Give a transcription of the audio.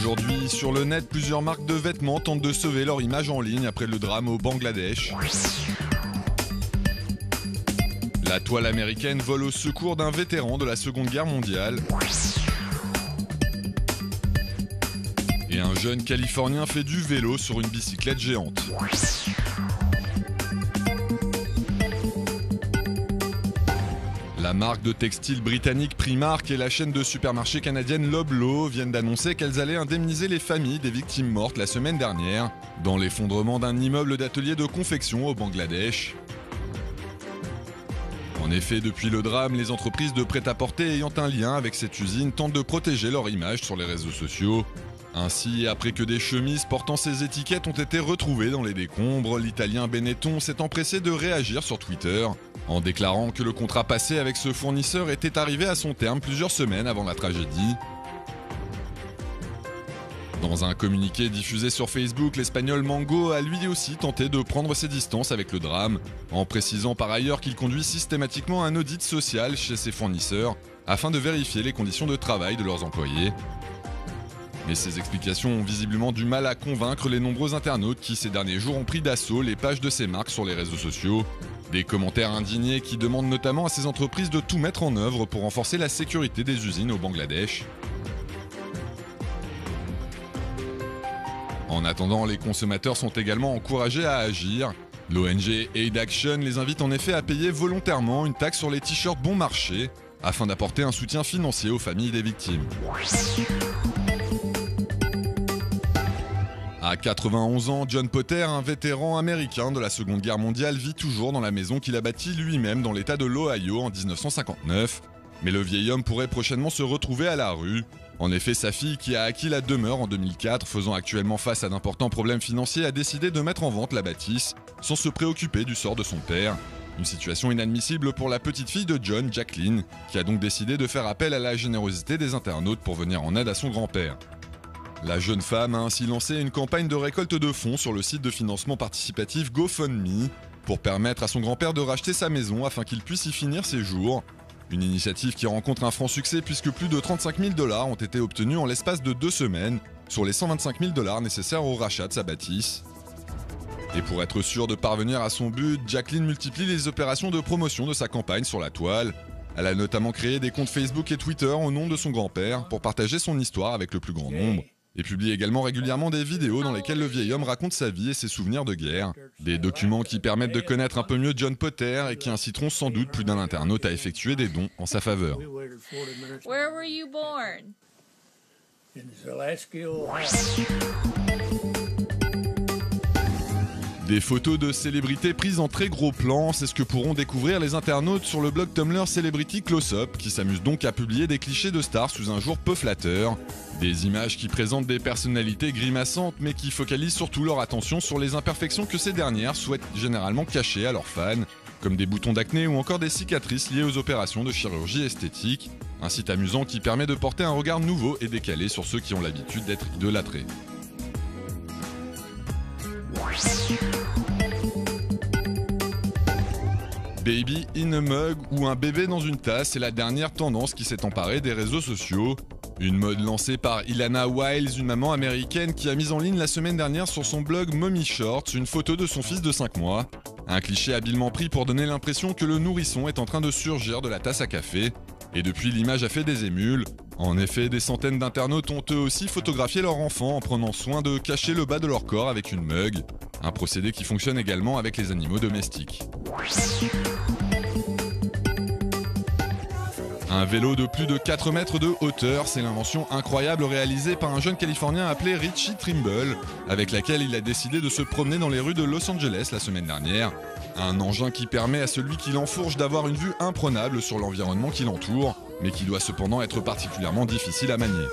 Aujourd'hui, sur le net, plusieurs marques de vêtements tentent de sauver leur image en ligne après le drame au Bangladesh. La toile américaine vole au secours d'un vétéran de la Seconde Guerre mondiale. Et un jeune Californien fait du vélo sur une bicyclette géante. La marque de textile britannique Primark et la chaîne de supermarchés canadienne Loblaw viennent d'annoncer qu'elles allaient indemniser les familles des victimes mortes la semaine dernière dans l'effondrement d'un immeuble d'atelier de confection au Bangladesh. En effet, depuis le drame, les entreprises de prêt-à-porter ayant un lien avec cette usine tentent de protéger leur image sur les réseaux sociaux. Ainsi, après que des chemises portant ces étiquettes ont été retrouvées dans les décombres, l'Italien Benetton s'est empressé de réagir sur Twitter en déclarant que le contrat passé avec ce fournisseur était arrivé à son terme plusieurs semaines avant la tragédie. Dans un communiqué diffusé sur Facebook, l'Espagnol Mango a lui aussi tenté de prendre ses distances avec le drame, en précisant par ailleurs qu'il conduit systématiquement un audit social chez ses fournisseurs afin de vérifier les conditions de travail de leurs employés. Mais ces explications ont visiblement du mal à convaincre les nombreux internautes qui ces derniers jours ont pris d'assaut les pages de ces marques sur les réseaux sociaux. Des commentaires indignés qui demandent notamment à ces entreprises de tout mettre en œuvre pour renforcer la sécurité des usines au Bangladesh. En attendant, les consommateurs sont également encouragés à agir. L'ONG Aid Action les invite en effet à payer volontairement une taxe sur les t-shirts bon marché afin d'apporter un soutien financier aux familles des victimes. À 91 ans, John Potter, un vétéran américain de la Seconde Guerre mondiale, vit toujours dans la maison qu'il a bâtie lui-même dans l'État de l'Ohio en 1959. Mais le vieil homme pourrait prochainement se retrouver à la rue. En effet, sa fille, qui a acquis la demeure en 2004, faisant actuellement face à d'importants problèmes financiers, a décidé de mettre en vente la bâtisse, sans se préoccuper du sort de son père. Une situation inadmissible pour la petite fille de John, Jacqueline, qui a donc décidé de faire appel à la générosité des internautes pour venir en aide à son grand-père. La jeune femme a ainsi lancé une campagne de récolte de fonds sur le site de financement participatif GoFundMe pour permettre à son grand-père de racheter sa maison afin qu'il puisse y finir ses jours. Une initiative qui rencontre un franc succès puisque plus de 35 000 $ ont été obtenus en l'espace de 2 semaines sur les 125 000 $ nécessaires au rachat de sa bâtisse. Et pour être sûr de parvenir à son but, Jacqueline multiplie les opérations de promotion de sa campagne sur la toile. Elle a notamment créé des comptes Facebook et Twitter au nom de son grand-père pour partager son histoire avec le plus grand nombre. Et publie également régulièrement des vidéos dans lesquelles le vieil homme raconte sa vie et ses souvenirs de guerre. Des documents qui permettent de connaître un peu mieux John Potter et qui inciteront sans doute plus d'un internaute à effectuer des dons en sa faveur. Where were you born? In Zaleski, Ohio. Des photos de célébrités prises en très gros plan, c'est ce que pourront découvrir les internautes sur le blog Tumblr Celebrity Close-Up, qui s'amuse donc à publier des clichés de stars sous un jour peu flatteur. Des images qui présentent des personnalités grimaçantes, mais qui focalisent surtout leur attention sur les imperfections que ces dernières souhaitent généralement cacher à leurs fans, comme des boutons d'acné ou encore des cicatrices liées aux opérations de chirurgie esthétique. Un site amusant qui permet de porter un regard nouveau et décalé sur ceux qui ont l'habitude d'être idolâtrés. Baby in a mug ou un bébé dans une tasse, c'est la dernière tendance qui s'est emparée des réseaux sociaux. Une mode lancée par Ilana Wiles, une maman américaine qui a mis en ligne la semaine dernière sur son blog Mommy Shorts une photo de son fils de 5 mois. Un cliché habilement pris pour donner l'impression que le nourrisson est en train de surgir de la tasse à café. Et depuis, l'image a fait des émules. En effet, des centaines d'internautes ont eux aussi photographié leur enfant en prenant soin de cacher le bas de leur corps avec une mug. Un procédé qui fonctionne également avec les animaux domestiques. Un vélo de plus de 4 mètres de hauteur, c'est l'invention incroyable réalisée par un jeune Californien appelé Richie Trimble, avec laquelle il a décidé de se promener dans les rues de Los Angeles la semaine dernière. Un engin qui permet à celui qui l'enfourche d'avoir une vue imprenable sur l'environnement qui l'entoure, mais qui doit cependant être particulièrement difficile à manier.